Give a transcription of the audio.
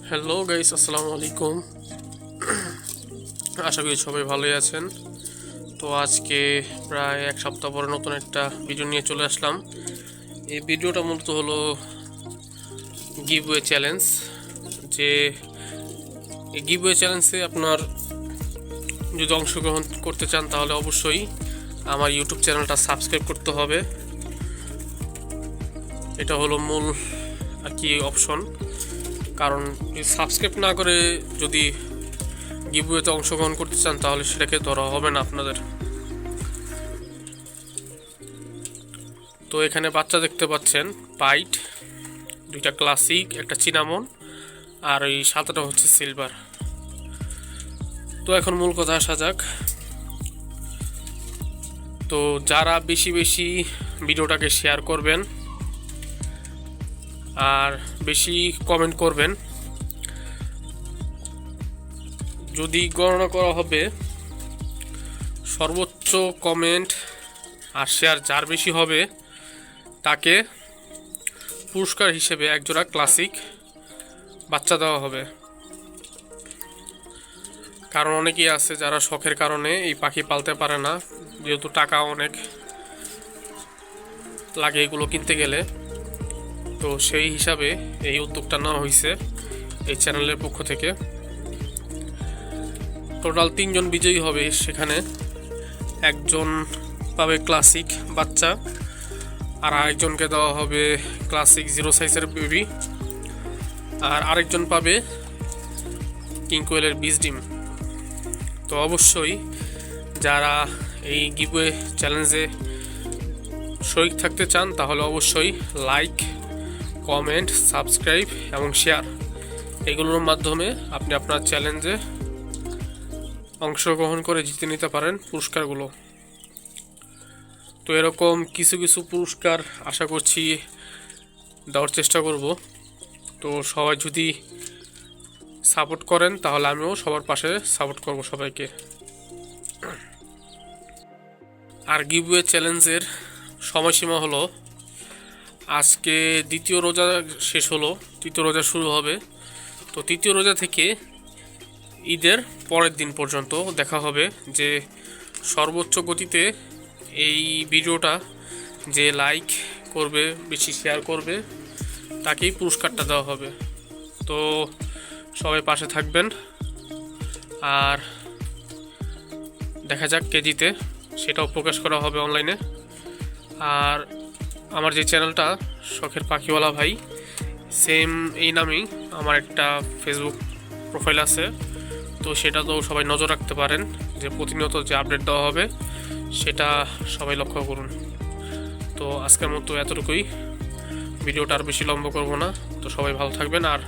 Hello guys, আসসালামু আলাইকুম। আশা করি সবাই ভালোই আছেন। তো আজকে প্রায় এক সপ্তাহ পরে নতুন একটা ভিডিও নিয়ে চলে আসলাম। এই ভিডিওটা মূলত হলো গিভওয়ে চ্যালেঞ্জ। যে এই গিভওয়ে চ্যালেঞ্জে আপনার যদি অংশগ্রহণ করতে চান তাহলে অবশ্যই আমার ইউটিউব চ্যানেলটা সাবস্ক্রাইব করতে হবে। এটা হলো মূল আর কি অপশন। কারণ সাবস্ক্রাইব না করে যদি গিভওয়েতে অংশগ্রহণ করতে চান তাহলে সেটাকে ধরা হবে না আপনাদের। তো এখানে বাচ্চা দেখতে পাচ্ছেন, পাইট, দুইটা ক্লাসিক, একটা চিনামন, আর এই সাদাটা হচ্ছে সিলভার। তো এখন মূল কথা আসা যাক। তো যারা বেশি বেশি ভিডিওটাকে শেয়ার করবেন আর বেশি কমেন্ট করবেন, যদি গণনা করা হবে সর্বোচ্চ কমেন্ট আর শেয়ার যার বেশি হবে তাকে পুরস্কার হিসেবে একজোড়া ক্লাসিক বাচ্চা দেওয়া হবে। কারণ অনেকেই আছে যারা শখের কারণে এই পাখি পালতে পারে না, যেহেতু টাকা অনেক লাগে এগুলো কিনতে গেলে। তো সেই হিসাবে এই উদ্যোগটা নেওয়া হয়েছে এই চ্যানেলের পক্ষ থেকে। টোটাল 3 জন বিজয়ী হবে। সেখানে একজন পাবে ক্লাসিক বাচ্চা, আর আরেকজনকে দেওয়া হবে ক্লাসিক 0 সাইজের বেবি, আর আরেকজন পাবে কিংকোয়েলের বীজ ডিম। তো অবশ্যই যারা এই গিভওয়ে চ্যালেঞ্জে শরিক থাকতে চান তাহলে অবশ্যই লাইক, কমেন্ট, সাবস্ক্রাইব এবং শেয়ার এগুলোর মাধ্যমে আপনি আপনার চ্যালেঞ্জে অংশগ্রহণ করে জিতে নিতে পারেন পুরস্কারগুলো। তো এরকম কিছু কিছু পুরস্কার আশা করছি দেওয়ার চেষ্টা করব। তো সবাই যদি সাপোর্ট করেন তাহলে আমিও সবার পাশে সাপোর্ট করব সবাইকে। আর গিভওয়ে চ্যালেঞ্জের সময়সীমা হলো আজকে দ্বিতীয় রোজা শেষ হলো, তৃতীয় রোজা শুরু হবে। তো তৃতীয় রোজা থেকে ঈদের পরের দিন পর্যন্ত দেখা হবে যে সর্বোচ্চ গতিতে এই ভিডিওটা যে লাইক করবে, বেশি শেয়ার করবে, তাকেই পুরস্কারটা দেওয়া হবে। তো সবাই পাশে থাকবেন, আর দেখা যাক কে জিতে সেটাও প্রকাশ করা হবে অনলাইনে। আর আমার যে চ্যানেলটা শখের পাখিওয়ালা ভাই, সেম এই নামেই আমার একটা ফেসবুক প্রোফাইল আছে। তো সেটা তো সবাই নজর রাখতে পারেন যে প্রতিনিয়ত যে আপডেট দেওয়া হবে সেটা সবাই লক্ষ্য করুন। তো আজকের মতো এতটুকুই, ভিডিওটা আর বেশি লম্বা করব না। তো সবাই ভালো থাকবেন। আর